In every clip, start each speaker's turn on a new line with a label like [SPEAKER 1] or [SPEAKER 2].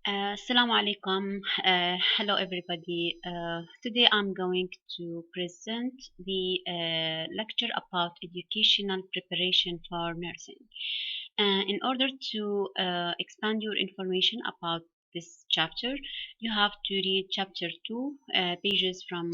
[SPEAKER 1] Assalamu alaikum. Hello, everybody. Today I'm going to present the lecture about educational preparation for nursing. In order to expand your information about this chapter, you have to read chapter 2, pages from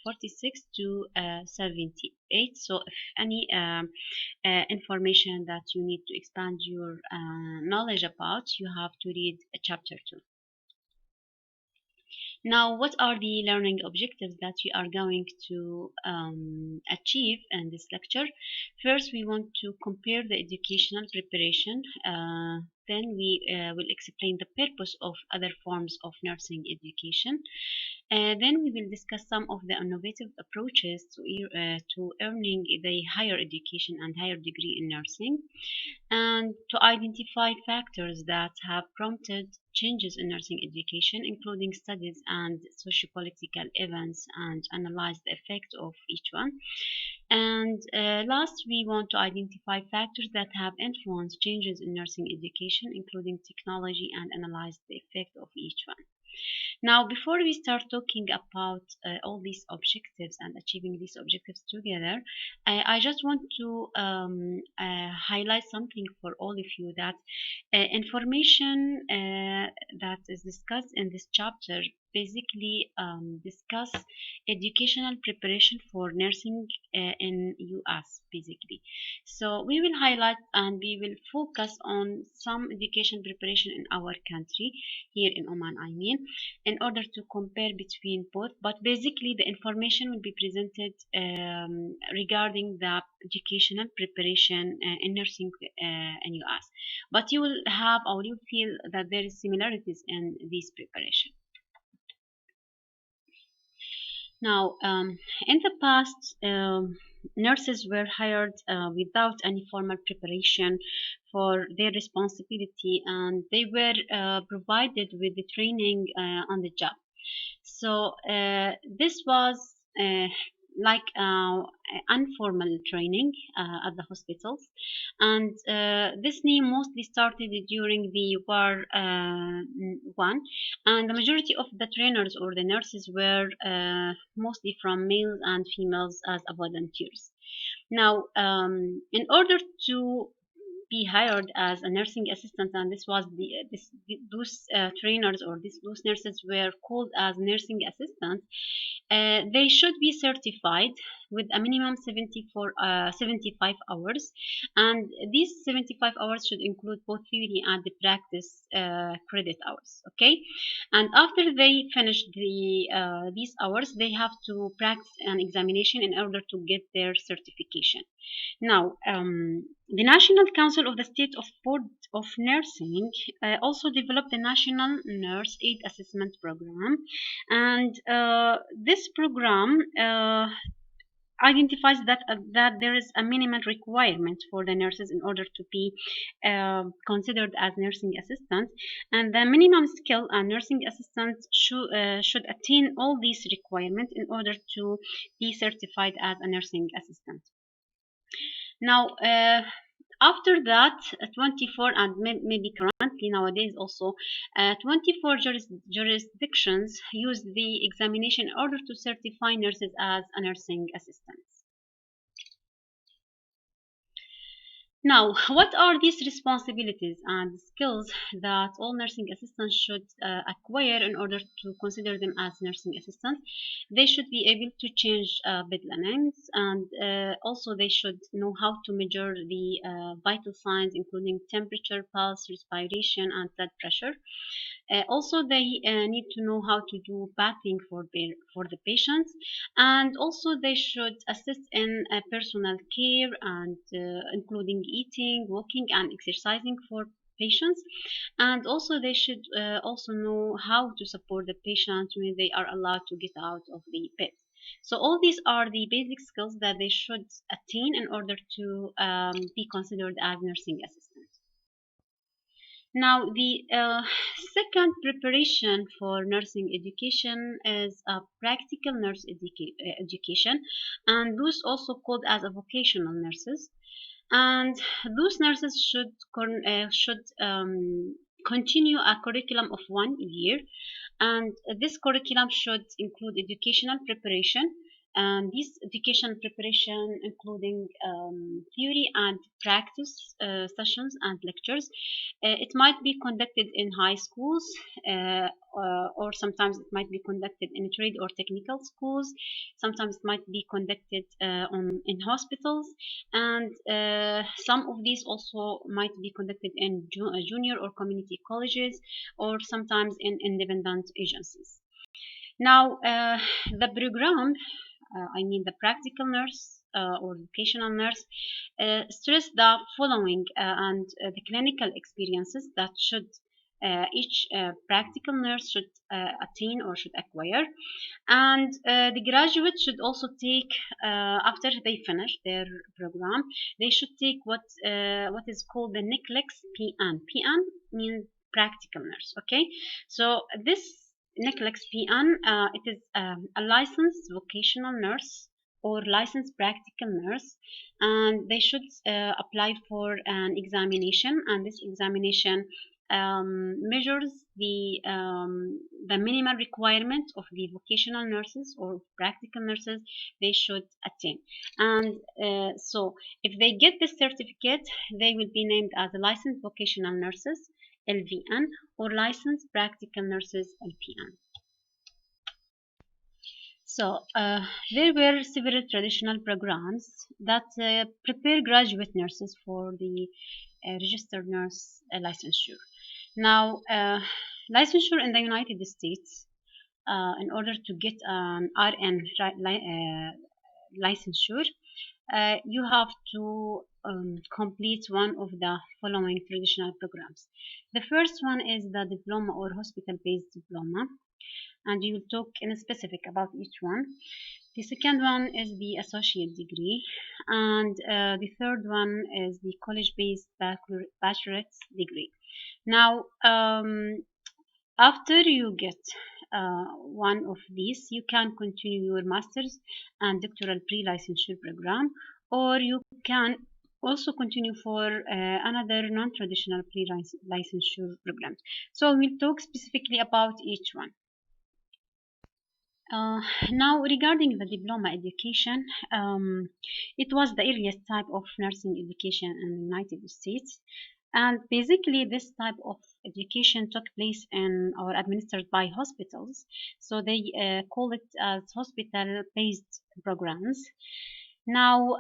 [SPEAKER 1] 46 to 78. So, if any information that you need to expand your knowledge about, you have to read chapter 2. Now, what are the learning objectives that we are going to achieve in this lecture? First, we want to compare the educational preparation. Then we will explain the purpose of other forms of nursing education. Then we will discuss some of the innovative approaches to earning the higher education and higher degree in nursing, and to identify factors that have prompted changes in nursing education, including studies and sociopolitical events, and analyze the effect of each one. And last, we want to identify factors that have influenced changes in nursing education, including technology, and analyze the effect of each one. Now, before we start talking about all these objectives and achieving these objectives together, I just want to highlight something for all of you, that information that is discussed in this chapter basically discuss educational preparation for nursing in US basically. So we will highlight and we will focus on some education preparation in our country, here in Oman I mean, in order to compare between both. But basically, the information will be presented regarding the educational preparation in nursing in US. But you will have, or you feel that there is similarities in this preparation. Now, in the past, nurses were hired without any formal preparation for their responsibility, and they were provided with the training on the job. So this was like informal training at the hospitals, and this name mostly started during the war one, and the majority of the trainers or the nurses were mostly from males and females as volunteers. Now, in order to be hired as a nursing assistant, and this was those trainers, or those nurses were called as nursing assistants. They should be certified with a minimum 75 hours, and these 75 hours should include both theory and the practice credit hours. Okay, and after they finish these hours, they have to practice an examination in order to get their certification. Now, the National Council of the State of Board of Nursing also developed the National Nurse Aid Assessment Program, and this program identifies that there is a minimal requirement for the nurses in order to be considered as nursing assistants, and the minimum skill a nursing assistant should attain all these requirements in order to be certified as a nursing assistant. Now, after that, 24, and maybe currently nowadays also, 24 jurisdictions use the examination in order to certify nurses as a nursing assistants. Now, what are these responsibilities and skills that all nursing assistants should acquire in order to consider them as nursing assistants? They should be able to change bed linens, and also they should know how to measure the vital signs, including temperature, pulse, respiration, and blood pressure. Also, they need to know how to do bathing for the patients, and also they should assist in personal care, and including eating, walking, and exercising for patients. And also they should also know how to support the patients when they are allowed to get out of the bed. So all these are the basic skills that they should attain in order to be considered as nursing assistants. Now, the second preparation for nursing education is a practical nurse education, and those also called as a vocational nurses. And those nurses should continue a curriculum of 1 year, and this curriculum should include educational preparation, and this educational preparation including theory and practice sessions and lectures. It might be conducted in high schools, or sometimes it might be conducted in trade or technical schools. Sometimes it might be conducted in hospitals, and some of these also might be conducted in junior or community colleges, or sometimes in independent agencies. Now, the program, I mean the practical nurse or vocational nurse, stress the following and the clinical experiences that should each practical nurse should attain or should acquire, and the graduates should also take, after they finish their program, they should take what is called the NCLEX PN. PN means practical nurse. Okay, so this NCLEX PN, it is a licensed vocational nurse or licensed practical nurse, and they should apply for an examination, and this examination measures the minimal requirement of the vocational nurses or practical nurses they should attain. And so if they get this certificate, they will be named as licensed vocational nurses, LVN, or licensed practical nurses, LPN. So there were several traditional programs that prepare graduate nurses for the registered nurse licensure. Now, licensure in the United States, in order to get an RN licensure, you have to complete one of the following traditional programs. The first one is the diploma or hospital-based diploma, and we will talk in specific about each one. The second one is the associate degree, and the third one is the college-based bachelorette degree. Now, after you get one of these, you can continue your master's and doctoral pre-licensure program, or you can also continue for another non-traditional pre-licensure program. So we'll talk specifically about each one. Now, regarding the diploma education, it was the earliest type of nursing education in the United States. And basically, this type of education took place in or administered by hospitals. So they call it as hospital-based programs. Now,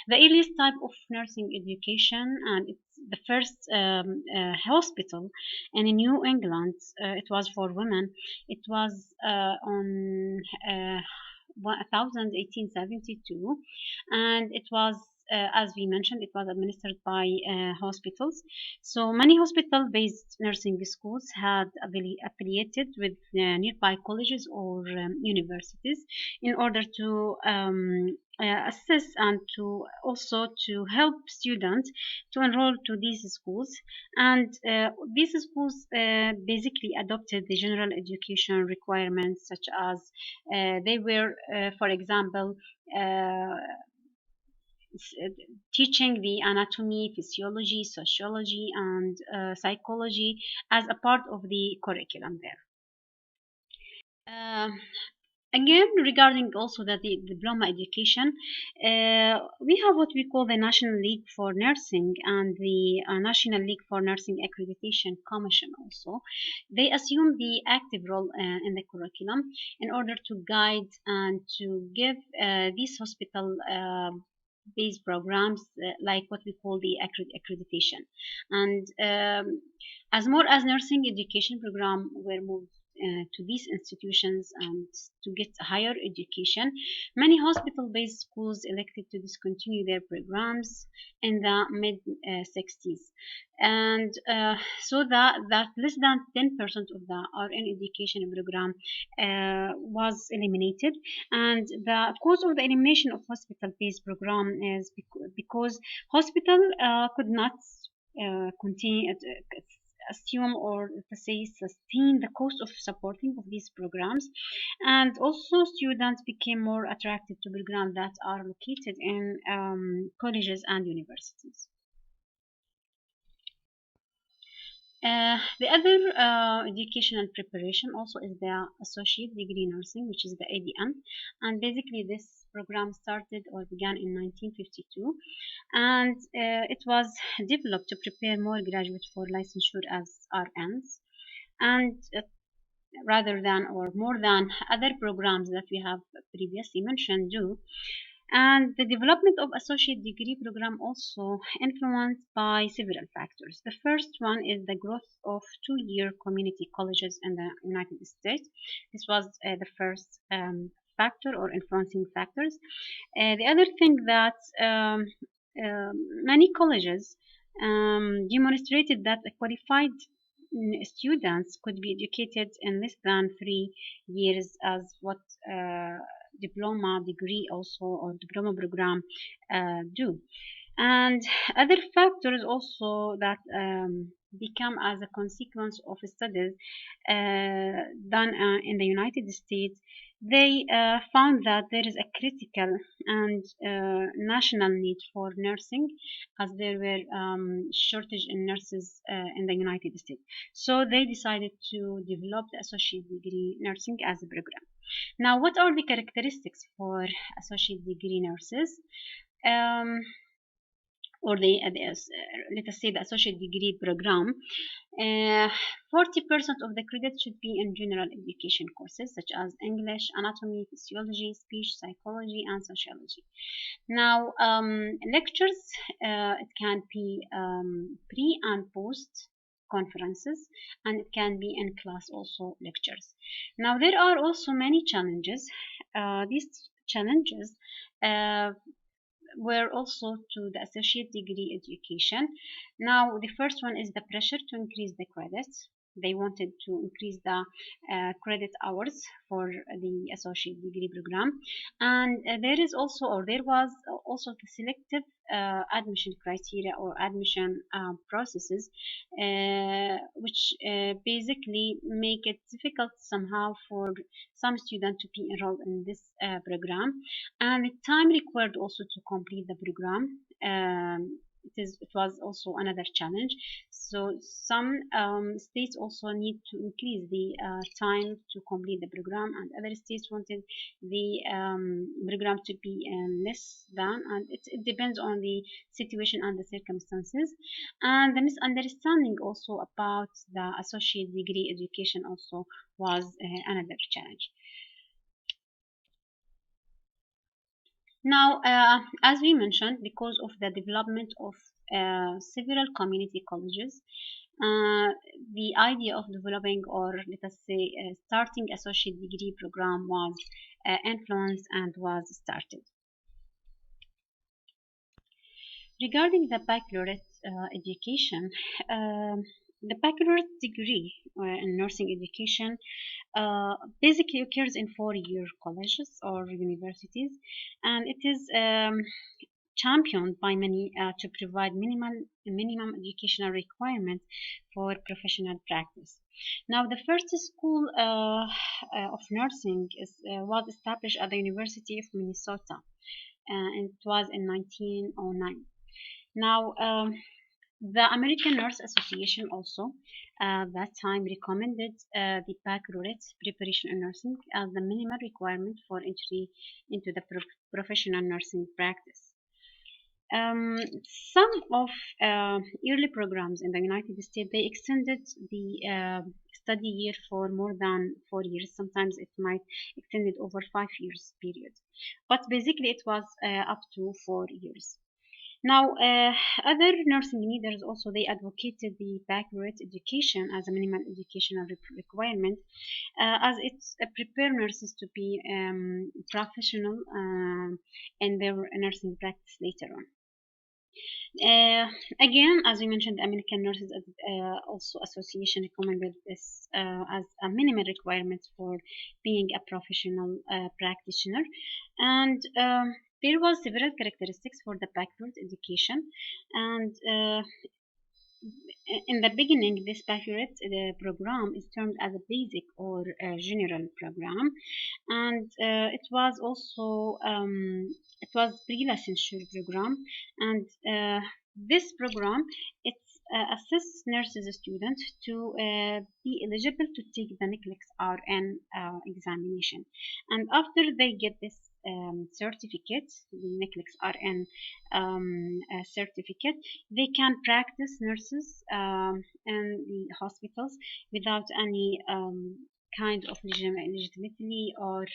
[SPEAKER 1] the earliest type of nursing education, and it's the first hospital in New England, it was for women. It was on 1872, and it was, as we mentioned, it was administered by hospitals. So many hospital-based nursing schools had affiliated with nearby colleges or universities in order to assist and to also to help students to enroll to these schools. And these schools basically adopted the general education requirements, such as they were, for example, uh, teaching the anatomy, physiology, sociology, and psychology as a part of the curriculum there. Again, regarding also the diploma education, we have what we call the National League for Nursing and the National League for Nursing Accreditation Commission also. They assume the active role in the curriculum in order to guide and to give these hospital based programs like what we call the accreditation. And as more as nursing education program were moved to these institutions and to get higher education, many hospital-based schools elected to discontinue their programs in the mid 60s, and so that less than 10% of the RN education program was eliminated. And the cause of the elimination of hospital-based program is because hospital could not continue assume or to say sustain the cost of supporting of these programs, and also students became more attracted to programs that are located in colleges and universities. The other educational preparation also is the Associate Degree Nursing, which is the ADN. And basically, this program started or began in 1952, and it was developed to prepare more graduates for licensure as RNs. And rather than or more than other programs that we have previously mentioned do. And the development of associate degree program also influenced by several factors. The first one is the growth of two-year community colleges in the United States. This was the first factor or influencing factors. The other thing that many colleges demonstrated that a qualified students could be educated in less than 3 years as what diploma degree also or diploma program do. And other factors also that become as a consequence of studies done in the United States, they found that there is a critical and national need for nursing, as there were shortage in nurses in the United States. So they decided to develop the associate degree nursing as a program. Now, what are the characteristics for associate degree nurses? Um, or let us say the associate degree program, 40% of the credit should be in general education courses such as English, anatomy, physiology, speech, psychology, and sociology. Now, lectures, it can be pre and post conferences, and it can be in class also lectures. Now, there are also many challenges. These challenges uh, were also to the associate degree education. Now, the first one is the pressure to increase the credits. They wanted to increase the credit hours for the associate degree program, and there was also the selective admission criteria or admission processes, which basically make it difficult somehow for some students to be enrolled in this program, and the time required also to complete the program. It was also another challenge. So some states also need to increase the time to complete the program, and other states wanted the program to be less than, and it depends on the situation and the circumstances. And the misunderstanding also about the associate degree education also was another challenge. Now, as we mentioned, because of the development of several community colleges, the idea of developing or let us say starting associate degree program was influenced and was started. Regarding the baccalaureate education, um the baccalaureate degree in nursing education basically occurs in 4-year colleges or universities, and it is championed by many to provide minimum educational requirements for professional practice. Now, the first school of nursing was established at the University of Minnesota, and it was in 1909. Now, the American Nurse Association also that time recommended the baccalaureate preparation in nursing as the minimum requirement for entry into the professional nursing practice. Um, some of early programs in the United States, they extended the study year for more than 4 years. Sometimes it might extend it over 5 years period, but basically it was up to 4 years. Now, other nursing leaders also they advocated the baccalaureate education as a minimum educational requirement, as it prepare nurses to be professional in their nursing practice later on. Uh, Again, as we mentioned, the American Nurses also Association recommended this as a minimum requirement for being a professional practitioner, and there was several characteristics for the baccalaureate education, and in the beginning, this baccalaureate program is termed as a basic or a general program, and it was pre-licensure program, and this program it's assess nurses students to be eligible to take the NCLEX RN examination. And after they get this certificate, the NCLEX RN certificate, they can practice nurses in the hospitals without any kind of legitimacy or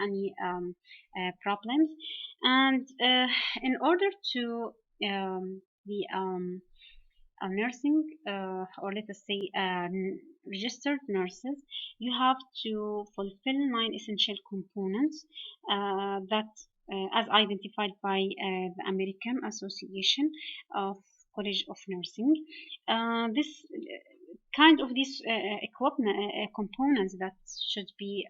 [SPEAKER 1] any problems. And in order to the nursing, or let us say registered nurses, you have to fulfill 9 essential components that as identified by the American Association of College of Nursing. This kind of these equipment components that should be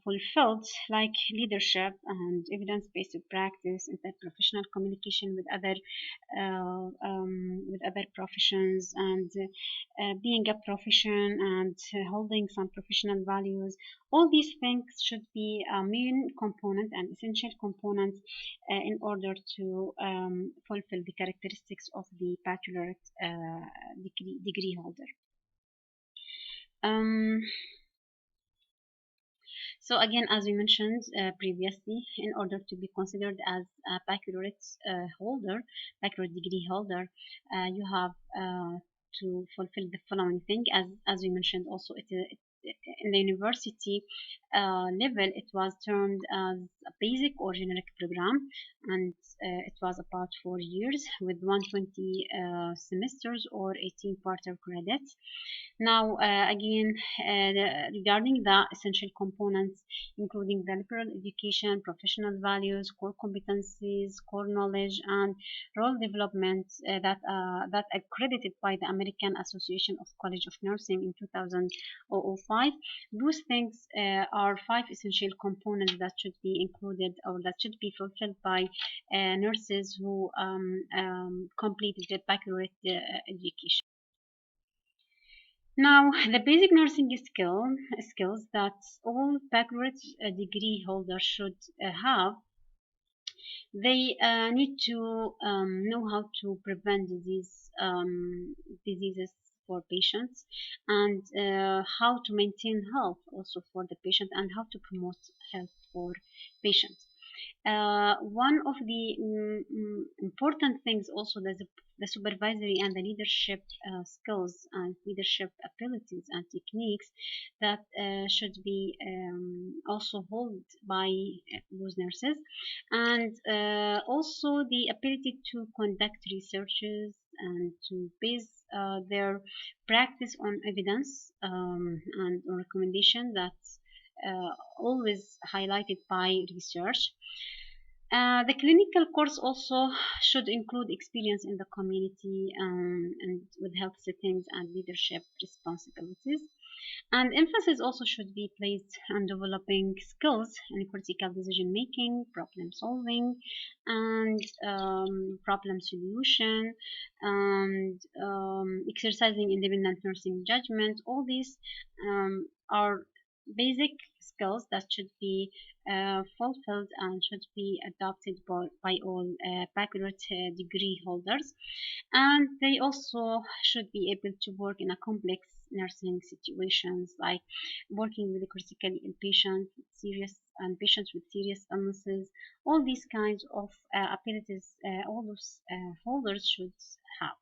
[SPEAKER 1] fulfilled, like leadership and evidence-based practice, interprofessional communication with other professions, and being a profession, and holding some professional values. All these things should be a main component and essential components in order to fulfill the characteristics of the baccalaureate degree holder. Um, So again, as we mentioned previously, in order to be considered as a baccalaureate baccalaureate degree holder, you have to fulfill the following thing. As we mentioned, also in the university level, it was termed as a basic or generic program, and it was about 4 years with 120 semesters or 18 quarter credits. Now, again, regarding the essential components, including the liberal education, professional values, core competencies, core knowledge, and role development that accredited by the American Association of College of Nursing in 2005. Those things are 5 essential components that should be included or that should be fulfilled by nurses who completed the baccalaureate education. Now, the basic nursing skills that all baccalaureate degree holders should have, they need to know how to prevent diseases for patients, and how to maintain health also for the patient, and how to promote health for patients. One of the important things also, the supervisory and the leadership skills and leadership abilities and techniques that should be also held by those nurses, and also the ability to conduct researches and to base their practice on evidence and on recommendation that's always highlighted by research. The clinical course also should include experience in the community and with health settings and leadership responsibilities. And emphasis also should be placed on developing skills in critical decision making, problem solving, and problem solution, and exercising independent nursing judgment. All these are basic skills that should be fulfilled and should be adopted by all baccalaureate degree holders. And they also should be able to work in a complex nursing situations, like working with a critically ill patient, serious and patients with serious illnesses. All these kinds of abilities all those holders should have.